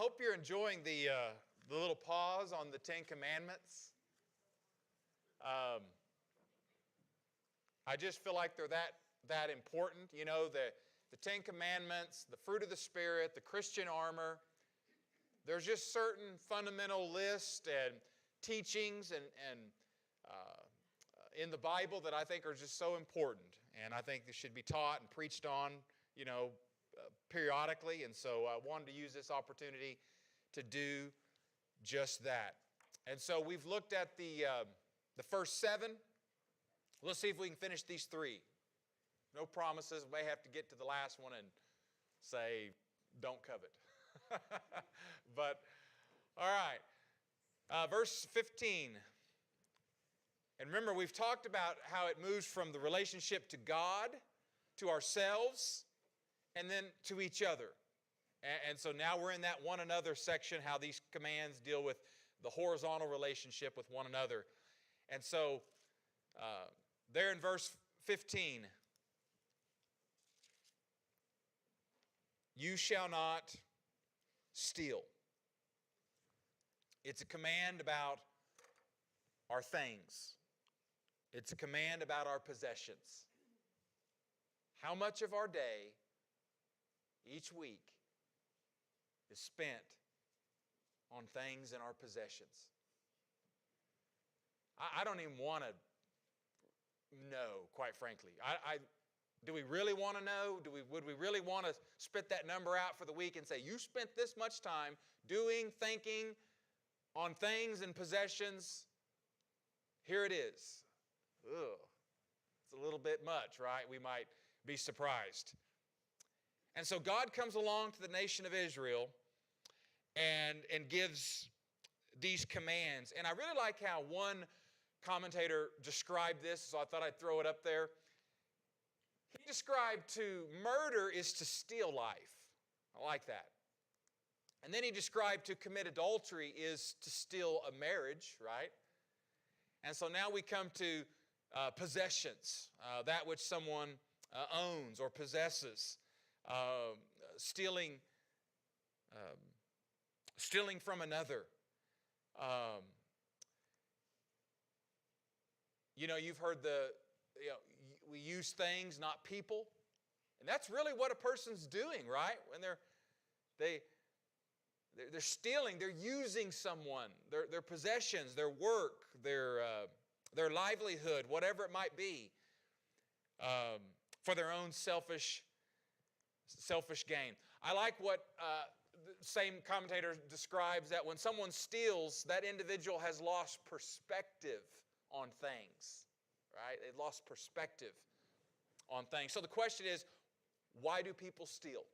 hope you're enjoying the little pause on the Ten Commandments. I just feel like they're that important. You know, the Ten Commandments, the fruit of the Spirit, the Christian armor. There's just certain fundamental lists and teachings and in the Bible that I think are just so important. And I think they should be taught and preached on, you know, periodically. And so I wanted to use this opportunity to do just that. And so we've looked at the first 7. Let's see if we can finish these 3. No promises. We may have to get to the last one and say, don't covet. But, all right. Verse 15. And remember, we've talked about how it moves from the relationship to God, to ourselves, and then to each other. And so now we're in that one another section, how these commands deal with the horizontal relationship with one another. And so there in verse 15, you shall not steal. It's a command about our things. It's a command about our possessions. How much of our day, each week, is spent on things in our possessions? I don't even want to know, quite frankly. Do we really want to know? Would we really want to spit that number out for the week and say, you spent this much time doing, thinking on things and possessions? Here it is. Ugh. It's a little bit much, right? We might be surprised. And so God comes along to the nation of Israel and gives these commands. And I really like how one commentator described this, so I thought I'd throw it up there. He described to murder is to steal life. I like that. And then he described to commit adultery is to steal a marriage, right? And so now we come to possessions, that which someone owns or possesses, stealing from another. You know, you've heard we use things, not people. And that's really what a person's doing, right? When they're stealing, they're using someone, their possessions, their work, their livelihood, whatever it might be, for their own selfish gain. I like what the same commentator describes, that when someone steals, that individual has lost perspective on things, right? They've lost perspective on things. So the question is, why do people steal?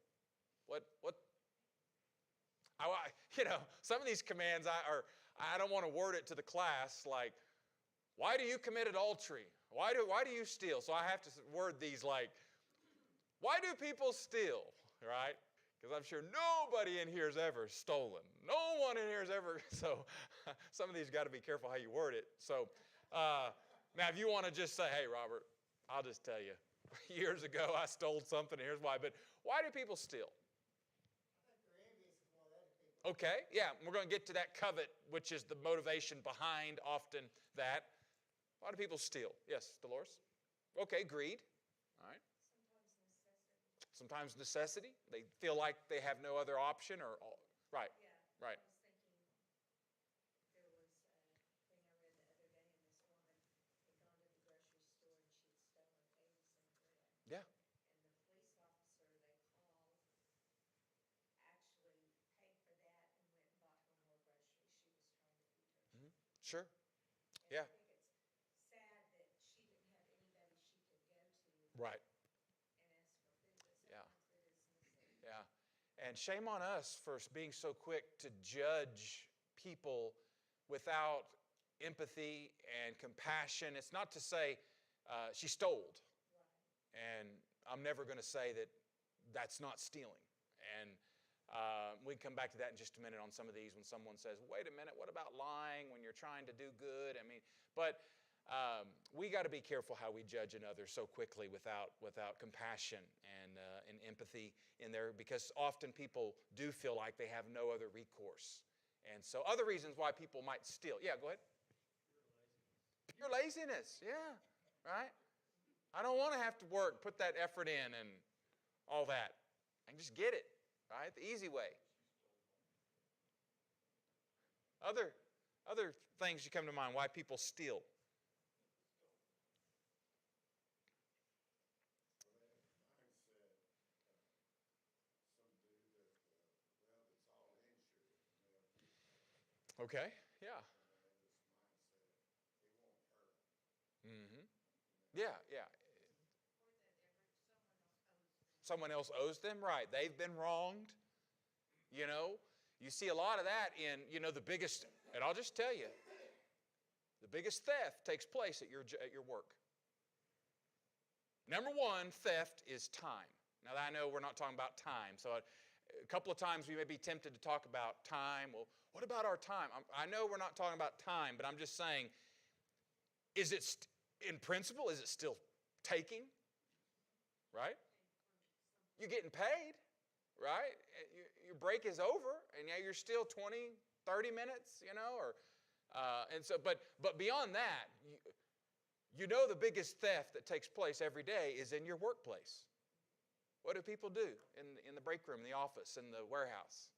Some of these commands I don't want to word it to the class like, why do you commit adultery? Why do you steal? So I have to word these like, why do people steal? Right? Because I'm sure nobody in here has ever stolen. No one in here has ever. So some of these got to be careful how you word it. So now if you want to just say, hey, Robert, I'll just tell you. Years ago I stole something. Here's why. But why do people steal? Okay, yeah, we're going to get to that covet, which is the motivation behind often that. Why do people steal? Yes, Dolores? Okay, greed. All right. Sometimes necessity. They feel like they have no other option right. Yeah, right. I was thinking there was a thing I read the other day, and this woman had gone to the grocery store and she'd stolen eggs and bread. Yeah. And the police officer they called actually paid for that and went and bought her more groceries. She was trying to feed her. Mm-hmm. Sure. And Yeah. I think it's sad that she didn't have anybody she could go to. Right. And ask for food. But Yeah. sometimes it is necessary. Yeah. And shame on us for being so quick to judge people without empathy and compassion. It's not to say she stole. Right. And I'm never going to say that that's not stealing. And we can come back to that in just a minute on some of these when someone says, wait a minute, what about lying when you're trying to do good? I mean, but we got to be careful how we judge another so quickly without compassion and empathy in there, because often people do feel like they have no other recourse. And so other reasons why people might steal. Yeah, go ahead. Pure laziness, yeah, right? I don't want to have to work, put that effort in and all that. I can just get it, right? The easy way. Other things you come to mind why people steal. Okay, yeah. Mm-hmm. Yeah, yeah. Someone else owes them, right. They've been wronged, you know. You see a lot of that in, the biggest, and I'll just tell you, the biggest theft takes place at your work. Number one, theft is time. Now, I know we're not talking about time, so a couple of times we may be tempted to talk about time. Well, what about our time? I know we're not talking about time, but I'm just saying, is it, in principle, is it still taking? Right? You're getting paid, right? Your break is over, and now you're still 20, 30 minutes, and so, but beyond that, the biggest theft that takes place every day is in your workplace. What do people do in the break room, in the office, in the warehouse?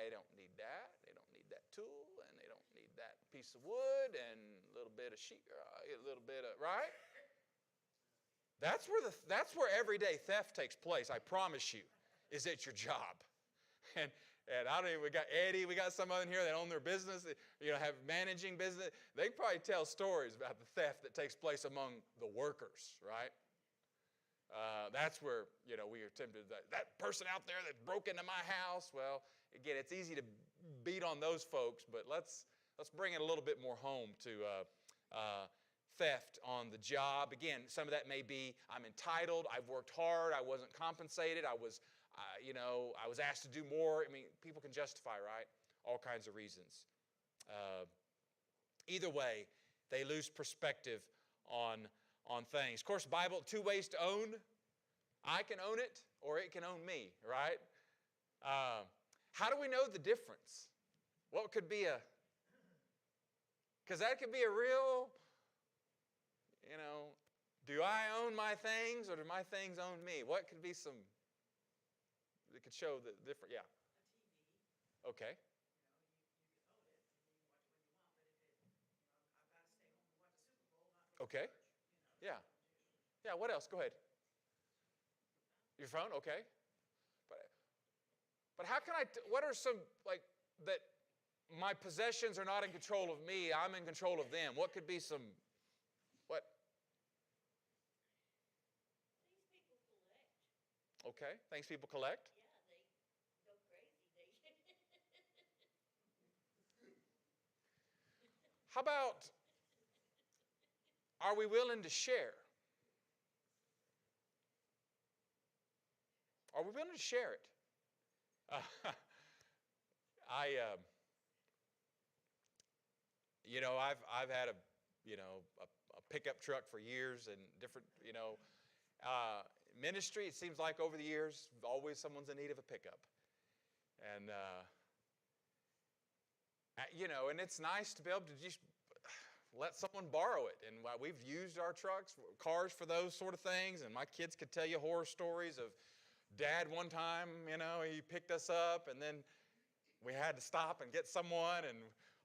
They don't need that. They don't need that tool, and they don't need that piece of wood and a little bit of sheet, a little bit of, right? That's where everyday theft takes place, I promise you, is at your job. And I don't even, we got Eddie, we got some of them here that own their business, have managing business. They probably tell stories about the theft that takes place among the workers, right? That's where, we are tempted, that person out there that broke into my house. Well, again, it's easy to beat on those folks, but let's bring it a little bit more home to theft on the job. Again, some of that may be I'm entitled, I've worked hard, I wasn't compensated, I was asked to do more. I mean, people can justify, right? All kinds of reasons. Either way, they lose perspective on things. Of course, Bible, 2 ways to own. I can own it, or it can own me, right? How do we know the difference? What could be because that could be a real, do I own my things, or do my things own me? What could be some that could show the different, yeah. A TV. Okay. You can own it, and you can watch it when you want, but if I've got to stay home and watch the Super Bowl, not go Okay. to church. Yeah. Yeah, what else? Go ahead. Your phone? Okay. But how can what are some, that my possessions are not in control of me, I'm in control of them? What could be some, what? Things people collect. Okay, things people collect. Yeah, they go crazy. How about, are we willing to share? Are we willing to share it? I've had a pickup truck for years and different, ministry. It seems like over the years, always someone's in need of a pickup, and and it's nice to be able to just let someone borrow it. And we've used our cars for those sort of things, and my kids could tell you horror stories of Dad one time, he picked us up, and then we had to stop and get someone and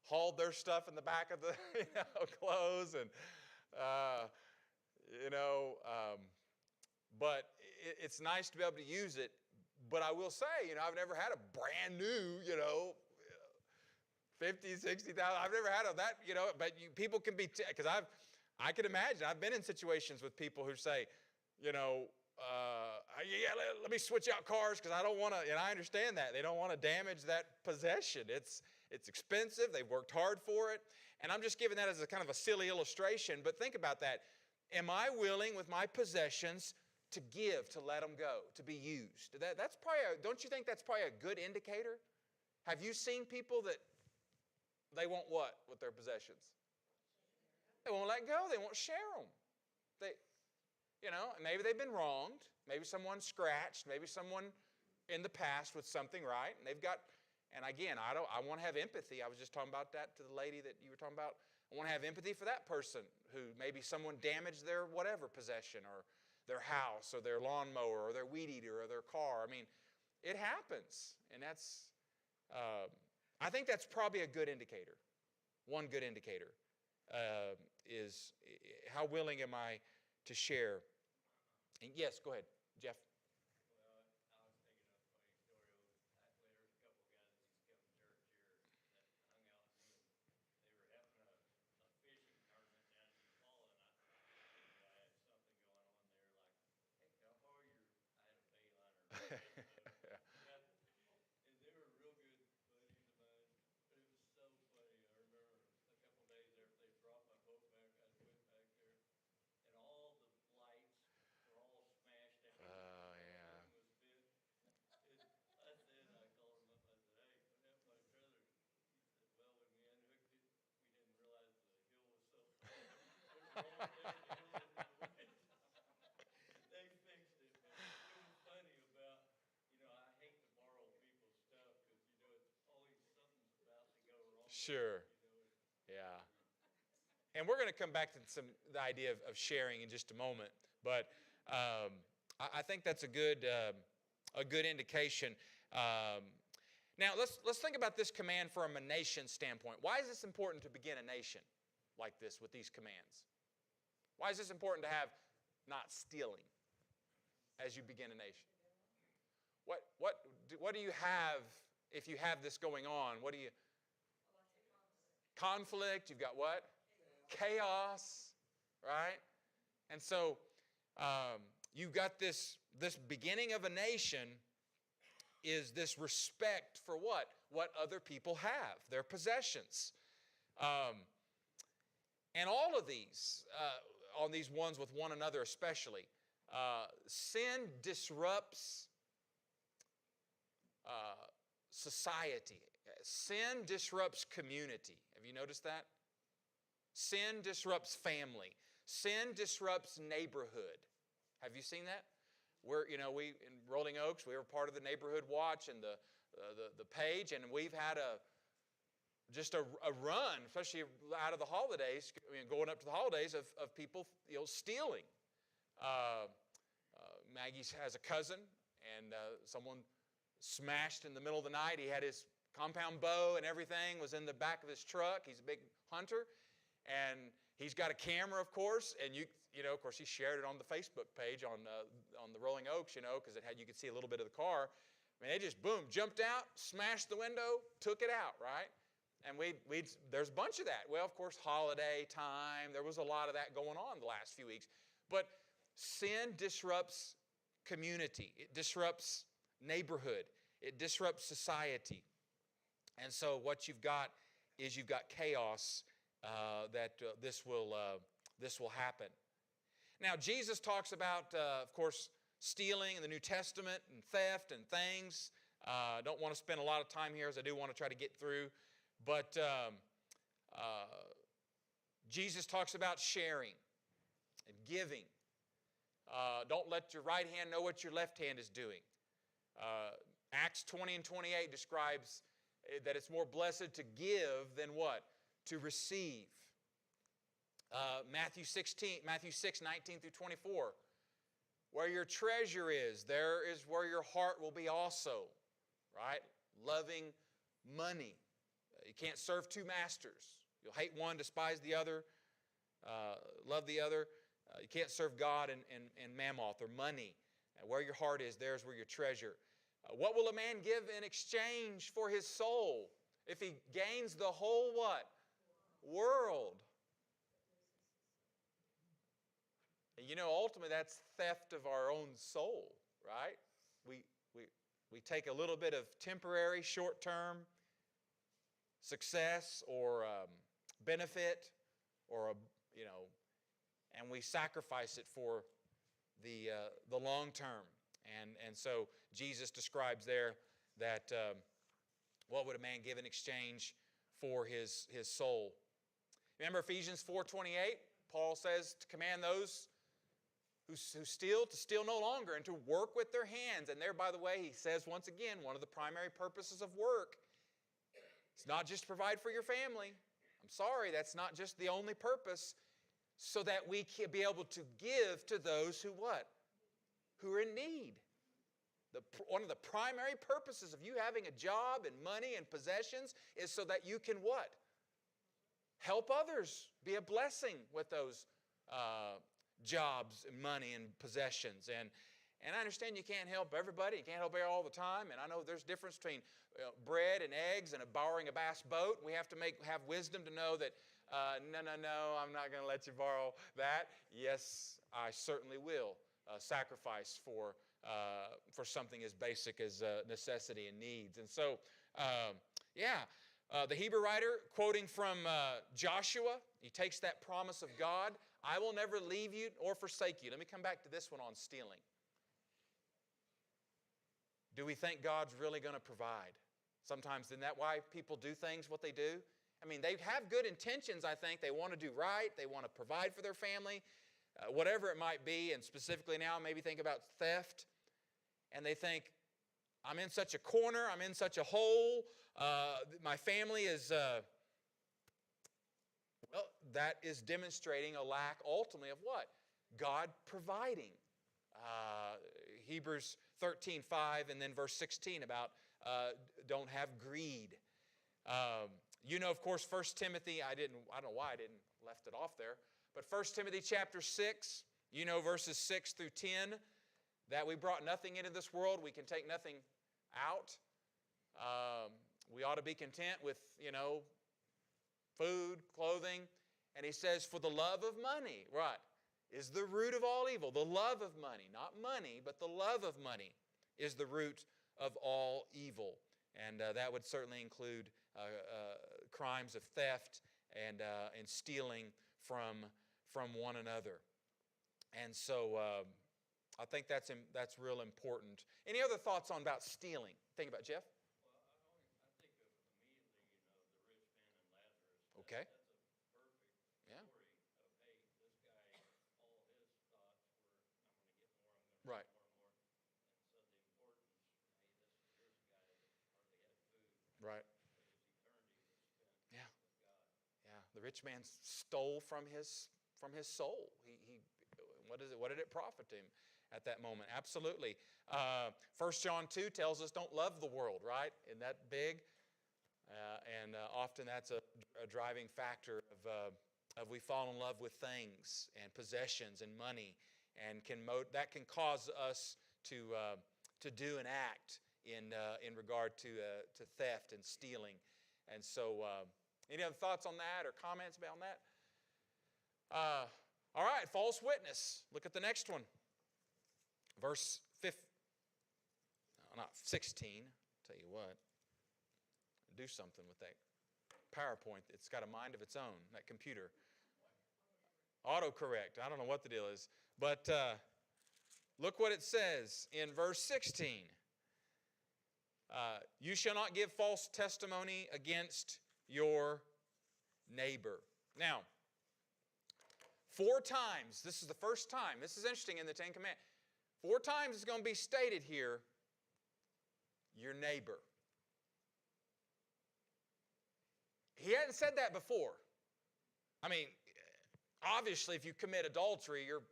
hauled their stuff in the back of the clothes, and but it's nice to be able to use it. But I will say, I've never had a brand new, 50, 60,000. I've never had that, but people can be, because I can imagine, I've been in situations with people who say, let me switch out cars because I don't want to, and I understand that. They don't want to damage that possession. It's expensive. They've worked hard for it. And I'm just giving that as a kind of a silly illustration, but think about that. Am I willing with my possessions to give, to let them go, to be used? That's probably, don't you think that's probably a good indicator? Have you seen people that they want what with their possessions? They won't let go. They won't share them. Maybe they've been wronged. Maybe someone scratched. Maybe someone in the past with something, right? And and again, I want to have empathy. I was just talking about that to the lady that you were talking about. I want to have empathy for that person who maybe someone damaged their whatever possession, or their house, or their lawnmower, or their weed eater, or their car. I mean, it happens. And I think that's probably a good indicator. One good indicator is how willing am I to share. And yes, go ahead, Jeff. Sure. Yeah. And we're going to come back to the idea of sharing in just a moment. But I think that's a good indication. Now, let's think about this command from a nation standpoint. Why is this important to begin a nation like this with these commands? Why is this important to have not stealing as you begin a nation? What do you have if you have this going on? What do you... Conflict. You've got what? Chaos, right? And so you've got this beginning of a nation is this respect for what? What other people have, their possessions. And all of these, on these ones with one another especially, sin disrupts society. Sin disrupts community. Have you noticed that? Sin disrupts family. Sin disrupts neighborhood. Have you seen that? We in Rolling Oaks, we were part of the neighborhood watch and the page, and we've had just a run, especially out of the holidays, going up to the holidays, of people stealing. Maggie has a cousin, and someone smashed in the middle of the night. He had his compound bow and everything was in the back of his truck. He's a big hunter, and he's got a camera, of course. And of course, he shared it on the Facebook page on the Rolling Oaks, because you could see a little bit of the car. I mean, they just jumped out, smashed the window, took it out, right? And there's a bunch of that. Well, of course, holiday time. There was a lot of that going on the last few weeks. But sin disrupts community. It disrupts neighborhood. It disrupts society. And so what you've got is you've got chaos that this will happen. Now, Jesus talks about, of course, stealing in the New Testament and theft and things. Don't want to spend a lot of time here, as I do want to try to get through. But Jesus talks about sharing and giving. Don't let your right hand know what your left hand is doing. Acts 20 and 28 describes that it's more blessed to give than what? To receive. Matthew 6, 19 through 24. Where your treasure is, there is where your heart will be also. Right? Loving money. You can't serve two masters. You'll hate one, despise the other, love the other. You can't serve God and mammoth or money. Where your heart is, there's where your treasure. What will a man give in exchange for his soul if he gains the whole what? World. And ultimately that's theft of our own soul, right? We take a little bit of temporary, short-term success or benefit, or and we sacrifice it for the long term. And so Jesus describes there that what would a man give in exchange for his soul? Remember Ephesians 4:28? Paul says to command those who steal to steal no longer and to work with their hands. And there, by the way, he says once again, one of the primary purposes of work, it's not just to provide for your family. I'm sorry, that's not just the only purpose. So that we can be able to give to those who what? Who are in need. One of the primary purposes of you having a job and money and possessions is so that you can what? Help others. Be a blessing with those jobs and money and possessions. And I understand you can't help everybody. You can't help everybody all the time. And I know there's a difference between bread and eggs and borrowing a bass boat. We have to have wisdom to know that no, I'm not going to let you borrow that. Yes, I certainly will sacrifice for something as basic as necessity and needs. And so, the Hebrew writer, quoting from Joshua, he takes that promise of God, I will never leave you or forsake you. Let me come back to this one on stealing. Do we think God's really going to provide? Sometimes, isn't that why people do things what they do? I mean, they have good intentions, I think. They want to do right. They want to provide for their family, whatever it might be. And specifically now, maybe think about theft. And they think, I'm in such a corner. I'm in such a hole. My family is, that is demonstrating a lack ultimately of what? God providing. Hebrews 13:5 and then verse 16 about don't have greed. You know, of course, 1 Timothy, I don't know why I didn't left it off there, but 1 Timothy chapter 6, you know, verses 6 through 10, that we brought nothing into this world, we can take nothing out. We ought to be content with, food, clothing. And he says, for the love of money, right, is the root of all evil. The love of money, not money, but the love of money is the root of all evil. And that would certainly include crimes of theft and stealing from one another. And so I think that's real important. Any other thoughts about stealing? Think about Jeff. Well, I think of immediately, the rich man and Lazarus. Okay. That's a perfect Yeah. story of, hey, this guy, all his thoughts were, I'm going to get more, Right. get more. And so the importance, hey, here's a guy that hardly had food. Right. But his eternity was spent Yeah. with God. Yeah. The rich man stole from his soul. What did it profit him at that moment? Absolutely. 1 John 2 tells us don't love the world, right? Isn't that big? And often that's a driving factor of we fall in love with things and possessions and money, and that can cause us to do and act in regard to theft and stealing. And so, any other thoughts on that or comments about that? All right, false witness. Look at the next one. Verse 16. Tell you what. Do something with that PowerPoint. It's got a mind of its own, that computer. Autocorrect. I don't know what the deal is. But look what it says in verse 16. You shall not give false testimony against your neighbor. Now, 4 times, this is the first time, this is interesting in the 10 Commandments. 4 times it's going to be stated here, your neighbor. He hadn't said that before. I mean, obviously if you commit adultery, you're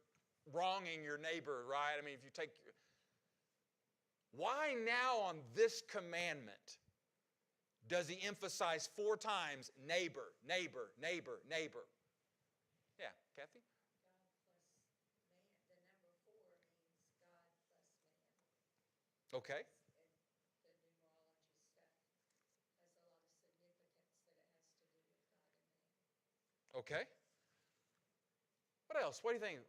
wronging your neighbor, right? I mean, if you take... Why now on this commandment does he emphasize 4 times neighbor, neighbor, neighbor, neighbor? Yeah, Kathy? God plus man. The number 4 means God plus man. Okay. And the numerology stuff has a lot of significance that it has to do with God and man. Okay. What else? What do you think?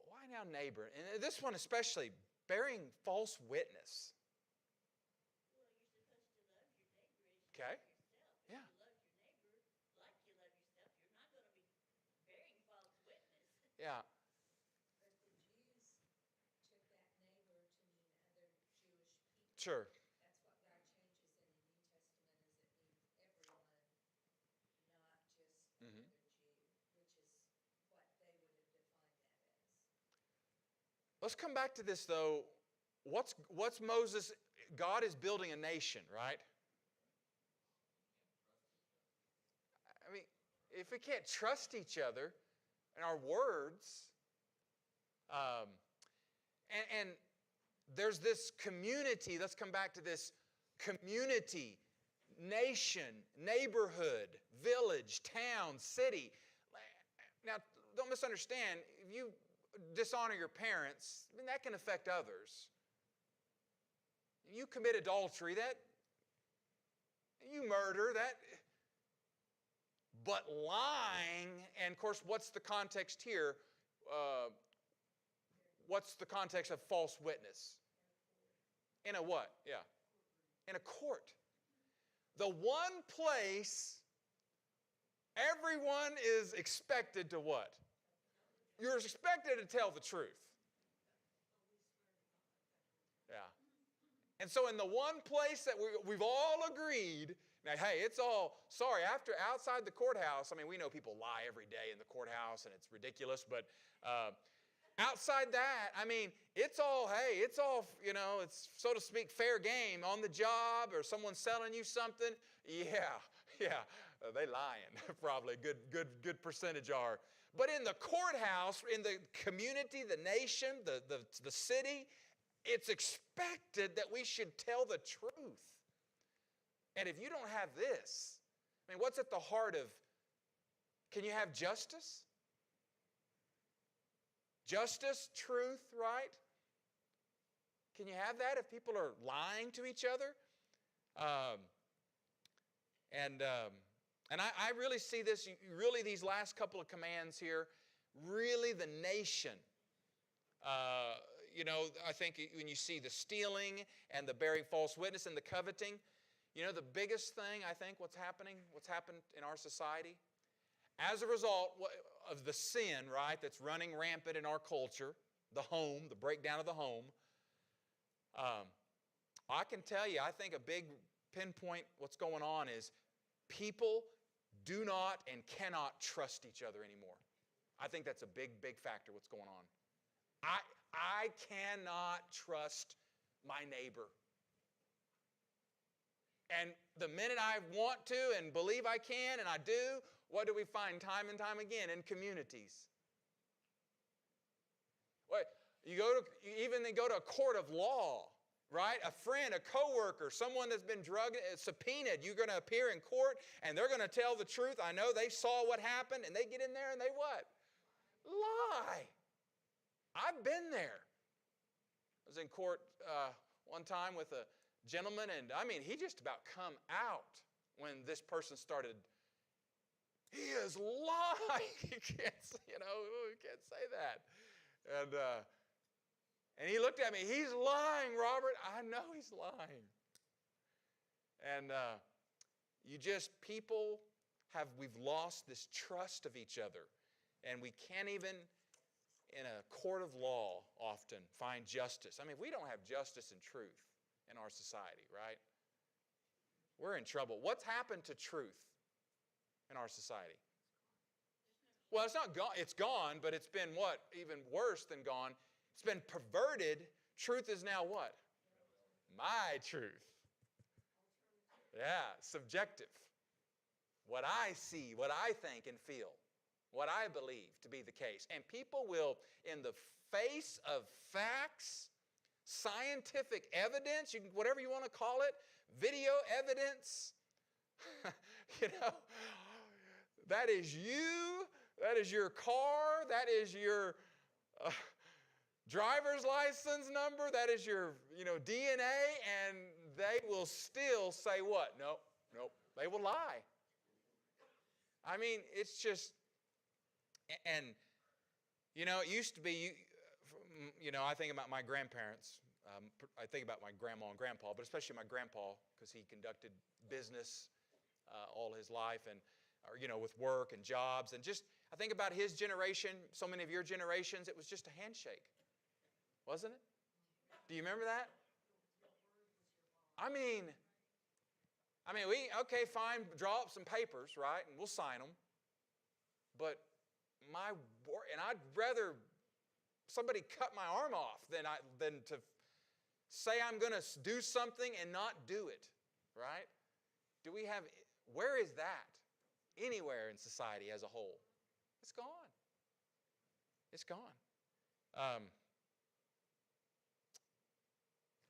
Why now neighbor? And this one especially, bearing false witness. Well, you're supposed to love your neighbor as you Okay. love yourself. Yeah. If you love your neighbor like you love yourself, you're not going to be bearing false witness. Yeah. But the Jews took that neighbor to mean other Jewish people. Sure. That's what God changes in the New Testament, is it means everyone, not just Mhm. other Jews. Let's come back to this, though. What's Moses? God is building a nation, right? I mean, if we can't trust each other in our words, and there's this community, let's come back to this community, nation, neighborhood, village, town, city. Now, don't misunderstand, if you dishonor your parents, I mean, that can affect others. You commit adultery, you murder, but lying, and of course, what's the context here? What's the context of false witness? In a what? Yeah. In a court. The one place everyone is expected to what? You're expected to tell the truth. Yeah. And so in the one place that we've all agreed, now, hey, it's all, sorry, outside the courthouse, I mean, we know people lie every day in the courthouse, and it's ridiculous, but outside that, I mean, it's all, it's, so to speak, fair game on the job, or someone's selling you something. Yeah, they lying, probably, good percentage are. But in the courthouse, in the community, the nation, the city, it's expected that we should tell the truth. And if you don't have this, I mean, what's at the heart of, can you have justice? Justice, truth, right? Can you have that if people are lying to each other? And I really see this, really these last couple of commands here, really the nation. I think when you see the stealing and the bearing false witness and the coveting, the biggest thing, I think, what's happened in our society, as a result of the sin, right, that's running rampant in our culture, the home, the breakdown of the home, I can tell you, I think a big pinpoint what's going on is people do not and cannot trust each other anymore. I think that's a big factor what's going on. I cannot trust my neighbor. And the minute I want to and believe I can, and I do, what do we find time and time again in communities? You go to a court of law, right? A friend, a coworker, someone that's been subpoenaed. You're going to appear in court, and they're going to tell the truth. I know they saw what happened, and they get in there and they what? Lie. I've been there. I was in court one time with a gentleman, and I mean, he just about come out when this person started. He is lying. You can't say that. And he looked at me. He's lying, Robert. I know he's lying. And we've lost this trust of each other, and we can't even, in a court of law, often find justice. I mean, we don't have justice and truth in our society, right? We're in trouble. What's happened to truth in our society? Well, it's not gone. It's gone, but it's been what? Even worse than gone. It's been perverted. Truth is now what? My truth. Yeah, subjective. What I see, what I think and feel, what I believe to be the case. And people will, in the face of facts, scientific evidence, whatever you want to call it, video evidence, that is you, that is your car, that is your driver's license number, that is your DNA, and they will still say what? Nope. They will lie. I mean, it's just, and it used to be, I think about my grandparents. I think about my grandma and grandpa, but especially my grandpa, because he conducted business all his life, and with work and jobs, and just I think about his generation. So many of your generations, it was just a handshake, wasn't it? Do you remember that? I mean, fine, draw up some papers, right, and we'll sign them. But and I'd rather somebody cut my arm off than to say I'm going to do something and not do it, right? Where is that anywhere in society as a whole? It's gone. It's gone.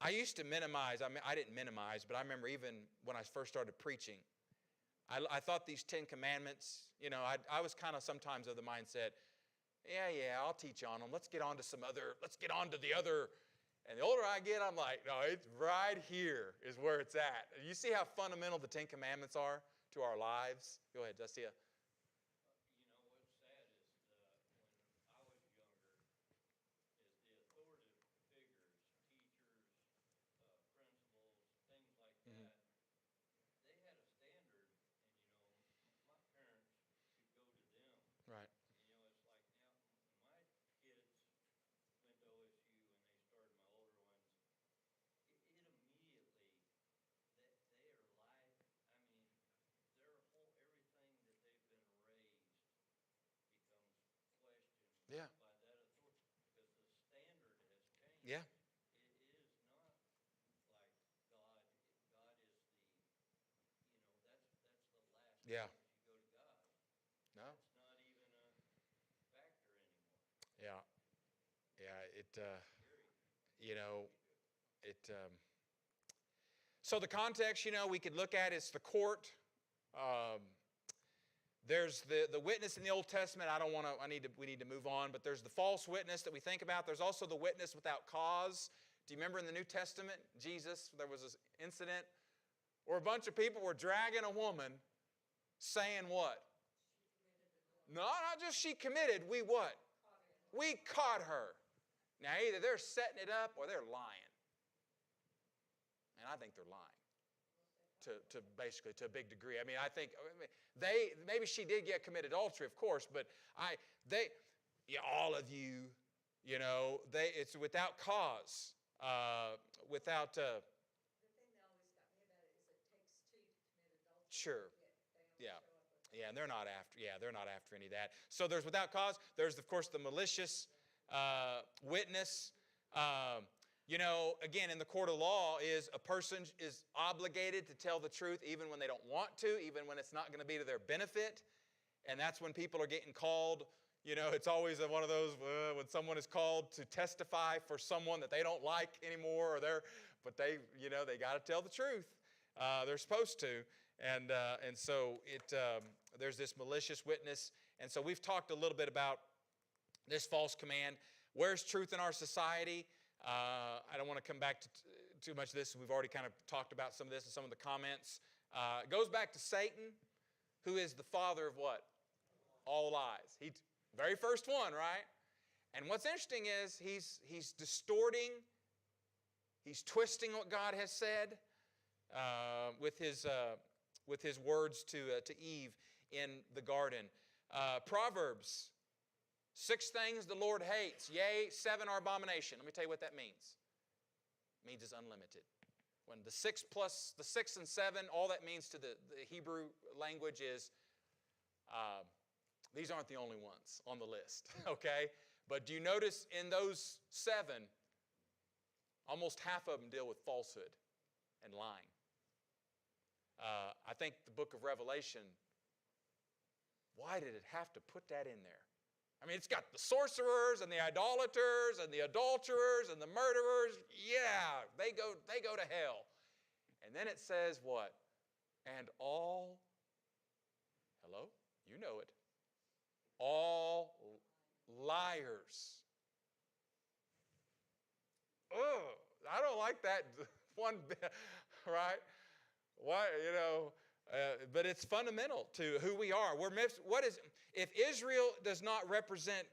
I used to minimize, I didn't minimize, but I remember even when I first started preaching, I thought these 10 Commandments, I was kind of sometimes of the mindset, yeah, I'll teach on them. Let's get on to the other. And the older I get, I'm like, no, it's right here is where it's at. You see how fundamental the 10 Commandments are to our lives? Go ahead, Justia. What's sad is when I was younger, is the authoritative figures, teachers, principals, things like that, they had a standard, and my parents could go to them. Right. It's like now, my kids went to OSU and they started my older ones. It immediately, they are life. Their whole everything that they've been raised becomes questioned Yeah. by that authority because the standard has changed. Yeah. It is not like God. God is that's the last Yeah. place you go to God. No. It's not even a factor anymore. Yeah. So the context, we could look at is the court. There's the witness in the Old Testament. We need to move on, but there's the false witness that we think about. There's also the witness without cause. Do you remember in the New Testament, Jesus, there was this incident where a bunch of people were dragging a woman saying what? No, not just she committed. We what? We caught her. Now, either they're setting it up or they're lying. And I think they're lying to basically to a big degree. I think maybe she did get committed adultery, of course, but all of you, it's without cause, without. The thing that always got me about it is it takes two to commit adultery. Sure. They Yeah. only show up with Yeah, and they're not after any of that. So there's without cause. There's, of course, the malicious witness. Again, in the court of law is a person is obligated to tell the truth even when they don't want to, even when it's not going to be to their benefit. And that's when people are getting called. It's always one of those when someone is called to testify for someone that they don't like anymore, but they got to tell the truth. They're supposed to. And so there's this malicious witness. And so we've talked a little bit about this false command. Where's truth in our society? I don't want to come back to too much of this. We've already kind of talked about some of this in some of the comments. It goes back to Satan, who is the father of what? All lies. He's very first one, right? And what's interesting is he's distorting, he's twisting what God has said with his words to Eve in the garden. Proverbs, 6 things the Lord hates, yea, 7 are abomination. Let me tell you what that means. It means it's unlimited. When the 6 and 7, all that means to the Hebrew language is these aren't the only ones on the list, okay? But do you notice in those 7, almost half of them deal with falsehood and lying. I think the book of Revelation, why did it have to put that in there? It's got the sorcerers and the idolaters and the adulterers and the murderers. Yeah, they go to hell. And then it says what? And all, hello? You know it. All liars. Oh, I don't like that one bit, right? Why, but it's fundamental to who we are. If Israel does not represent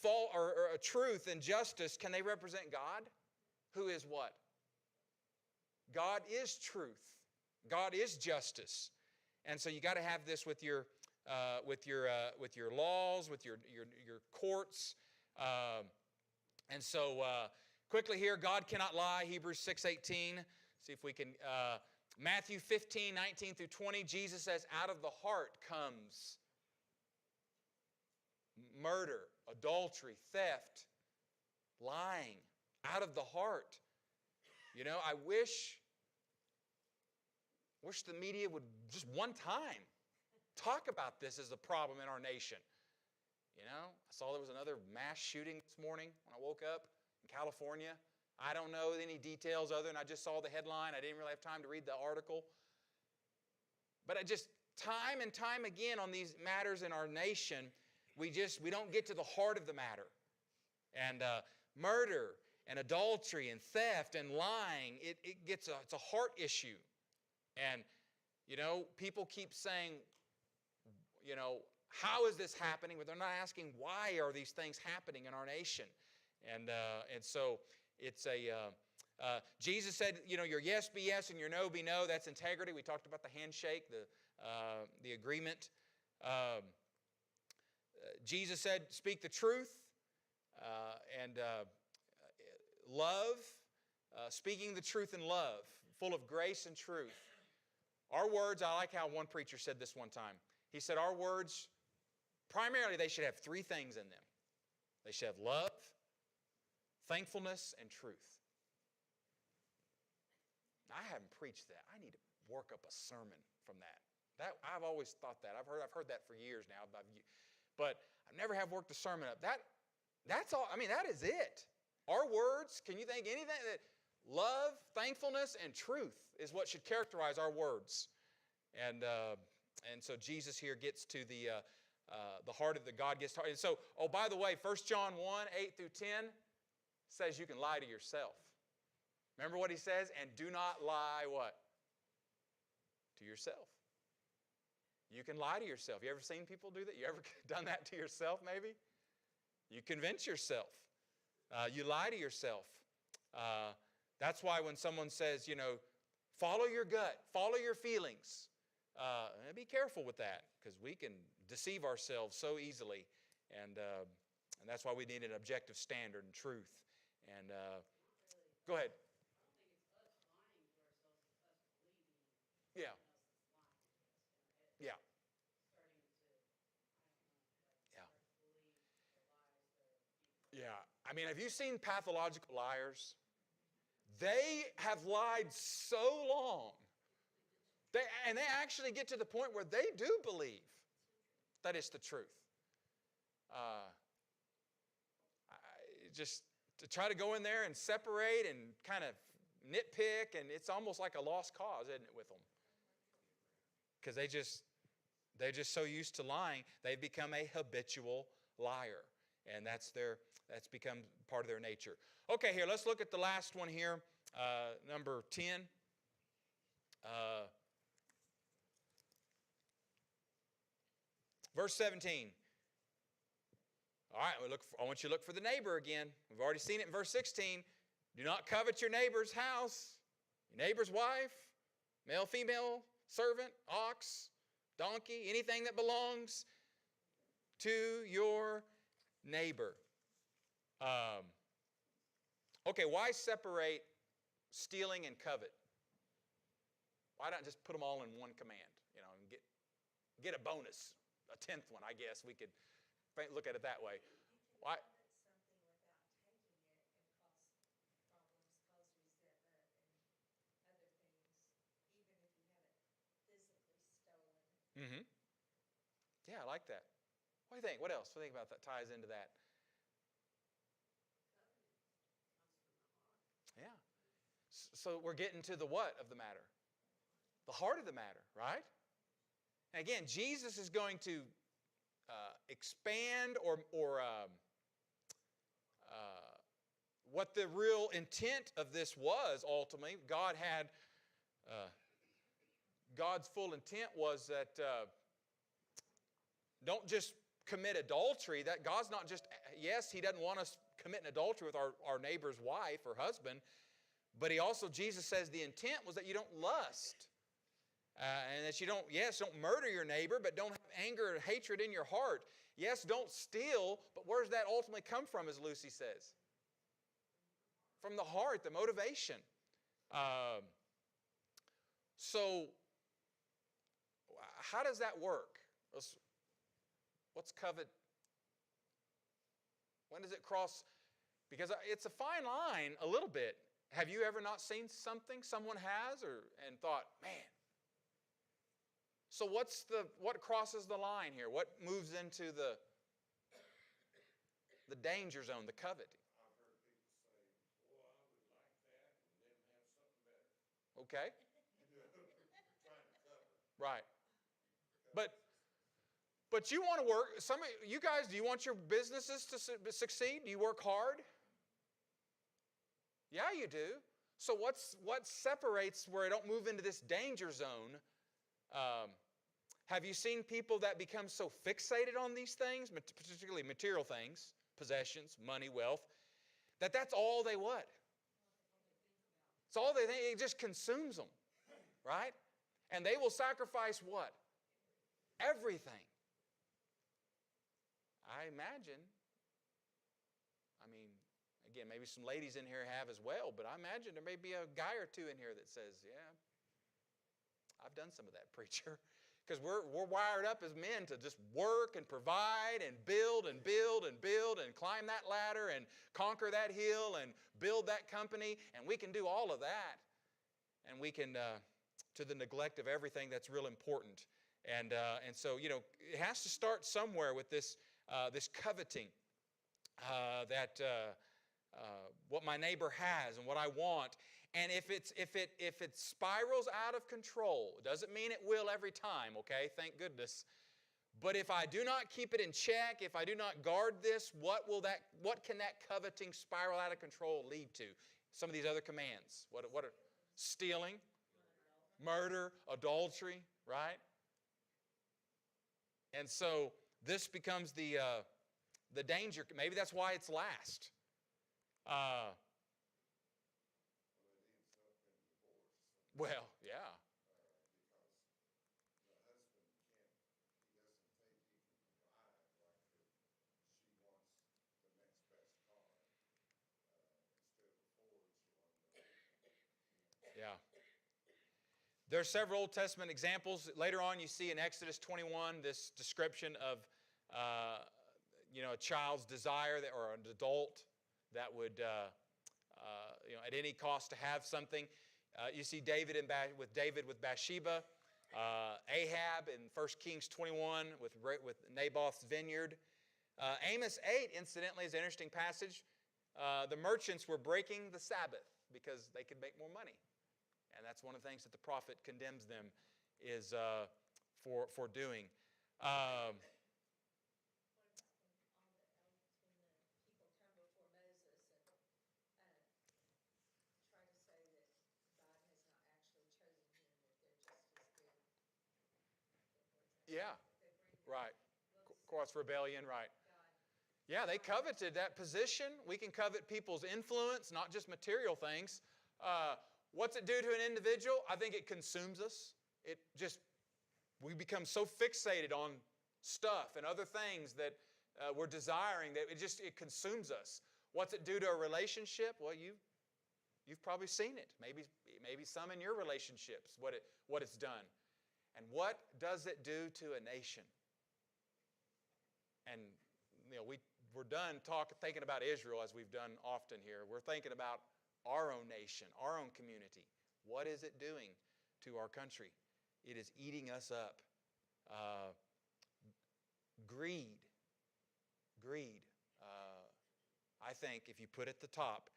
or truth and justice, can they represent God? Who is what? God is truth. God is justice. And so you got to have this with your laws, with your courts. And so quickly here, God cannot lie. Hebrews 6:18. See if we can. Matthew 15:19 through 20. Jesus says, "Out of the heart comes murder, adultery, theft, lying out of the heart. You know, I wish the media would just one time talk about this as a problem in our nation. You know, I saw there was another mass shooting this morning when I woke up in California. I don't know any details other than I just saw the headline. I didn't really have time to read the article. But I just, time and time again on these matters in our nation, we don't get to the heart of the matter. And murder and adultery and theft and lying, it's a heart issue. And, you know, people keep saying, you know, how is this happening? But they're not asking why are these things happening in our nation. And so it's Jesus said, you know, your yes be yes and your no be no. That's integrity. We talked about the handshake, the agreement. Jesus said, speak the truth and love, speaking the truth in love, full of grace and truth. Our words, I like how one preacher said this one time. He said our words, primarily they should have three things in them. They should have love, thankfulness, and truth. I haven't preached that. I need to work up a sermon from that. I've always thought that. I've heard that for years now. But I never have worked a sermon up. That's all. I mean, that is it. Our words, can you think anything that love, thankfulness, and truth is what should characterize our words. And so Jesus here gets to the heart of the God gets to heart. And so, oh, by the way, 1 John 1, 8 through 10 says you can lie to yourself. Remember what he says? And do not lie what? To yourself. You can lie to yourself. You ever seen people do that? You ever done that to yourself maybe? You convince yourself. You lie to yourself. That's why when someone says, you know, follow your gut, follow your feelings, be careful with that because we can deceive ourselves so easily. And that's why we need an objective standard and truth. And go ahead. Yeah. Yeah. Yeah. I mean, have you seen pathological liars? They have lied so long. And they actually get to the point where they do believe that it's the truth. Just to try to go in there and separate and kind of nitpick, and it's almost like a lost cause, isn't it, with them? Because they're just so used to lying, they've become a habitual liar. And that's become part of their nature. Okay, here, let's look at the last one here, number 10. Verse 17. All right, I want you to look for the neighbor again. We've already seen it in verse 16. Do not covet your neighbor's house, your neighbor's wife, male, female, servant, ox, donkey, anything that belongs to your neighbor. Okay, why separate stealing and covet? Why not just put them all in one command, you know, and get a bonus, a 10th one, I guess we could look at it that way. Why? Something without taking it and cause resentment and other things, even if you haven't physically stolen. Mm-hmm. Yeah, I like that. What do you think? What else? What do you think about that ties into that? Yeah. So we're getting to the what of the matter? The heart of the matter, right? And again, Jesus is going to expand or what the real intent of this was ultimately. God's full intent was that don't just commit adultery. That God's not just, yes, He doesn't want us committing adultery with our neighbor's wife or husband, but He also, Jesus says the intent was that you don't lust. And that you don't murder your neighbor, but don't have anger and hatred in your heart. Yes, don't steal, but where does that ultimately come from, as Lucy says? From the heart, the motivation. So, how does that work? What's covet? When does it cross? Because it's a fine line a little bit. Have you ever not seen something someone has and thought, man? So what crosses the line here? What moves into the danger zone, the coveting? I've heard people say, "Boy, I would like that and then have something better." Okay, Trying to cover. right. But you want to work. Some of you guys, do you want your businesses to succeed? Do you work hard? Yeah, you do. So what separates where I don't move into this danger zone? Have you seen people that become so fixated on these things, particularly material things, possessions, money, wealth, that's all they what? It's all they think. It just consumes them, right? And they will sacrifice what? Everything. I imagine, again, maybe some ladies in here have as well, but I imagine there may be a guy or two in here that says, yeah, I've done some of that, preacher. Because we're wired up as men to just work and provide and build and build and build and climb that ladder and conquer that hill and build that company, and we can do all of that. And we can, to the neglect of everything that's real important. And so, it has to start somewhere with this coveting, what my neighbor has and what I want. And if it spirals out of control, it doesn't mean it will every time, okay? Thank goodness. But if I do not keep it in check, if I do not guard this, what can that coveting spiral out of control lead to? Some of these other commands. What are stealing, murder, adultery, right? And so this becomes the danger. Maybe that's why it's last. Well, yeah. Because the husband he doesn't think he can provide like she wants the next best car. Instead of a Ford, she wanted Yeah. There are several Old Testament examples. Later on, you see in Exodus 21 this description of a child's desire or an adult that would, at any cost to have something. You see David with Bathsheba, Ahab in 1 Kings 21 with Naboth's vineyard. Amos 8, incidentally, is an interesting passage. The merchants were breaking the Sabbath because they could make more money. And that's one of the things that the prophet condemns them is for doing. What about when the people come before Moses and try to say that God has not actually chosen him, that they're just as good? Yeah, They bring their right. looks Cross rebellion, right. God. Yeah, they coveted that position. We can covet people's influence, not just material things. What's it do to an individual? I think it consumes us. We become so fixated on stuff and other things that we're desiring that it consumes us. What's it do to a relationship? Well, you've probably seen it. Maybe some in your relationships, what it's done. And what does it do to a nation? And we're done thinking about Israel as we've done often here. We're thinking about our own nation, our own community. What is it doing to our country? It is eating us up. Greed. I think if you put at the top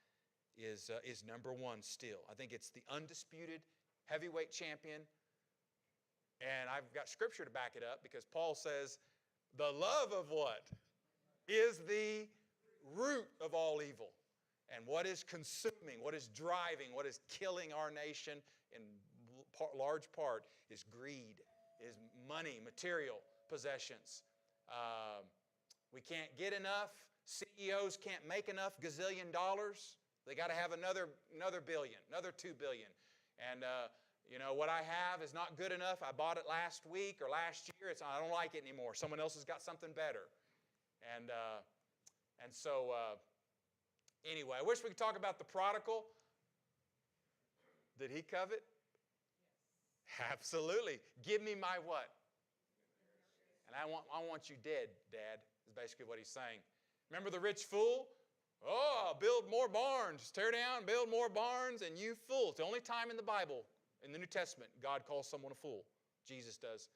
is number one still. I think it's the undisputed heavyweight champion. And I've got scripture to back it up because Paul says, the love of what? Is the root of all evil. And what is consuming, what is driving, what is killing our nation in large part is greed, is money, material possessions. We can't get enough. CEOs can't make enough gazillion dollars. They got to have another billion, another 2 billion. And what I have is not good enough. I bought it last week or last year. I don't like it anymore. Someone else has got something better. And so anyway, I wish we could talk about the prodigal. Did he covet? Yes. Absolutely. Give me my what? And I want you dead, Dad, is basically what he's saying. Remember the rich fool? Oh, I'll build more barns. Tear down, build more barns, and you fool. It's the only time in the Bible, in the New Testament, God calls someone a fool. Jesus does.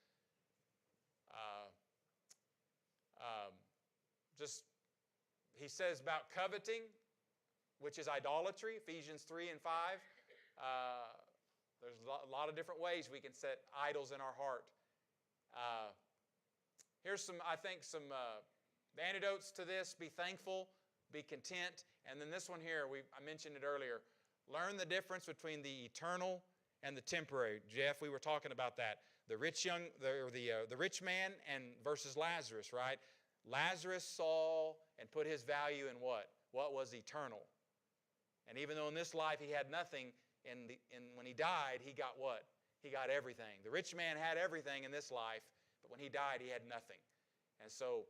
He says about coveting, which is idolatry, Ephesians 3 and 5. There's a lot of different ways we can set idols in our heart. Here's some antidotes to this. Be thankful, be content. And then this one here, I mentioned it earlier. Learn the difference between the eternal and the temporary. Jeff, we were talking about that. The rich man and versus Lazarus, right? Lazarus saw and put his value in what? What was eternal. And even though in this life he had nothing, when he died, he got what? He got everything. The rich man had everything in this life, but when he died, he had nothing. And so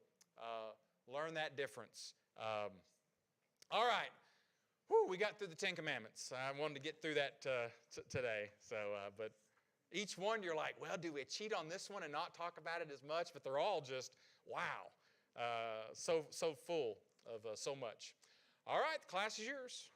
learn that difference. All right. Whew, we got through the Ten Commandments. I wanted to get through that today. But each one you're like, well, do we cheat on this one and not talk about it as much? But they're all just, wow, so full of so much. All right, the class is yours.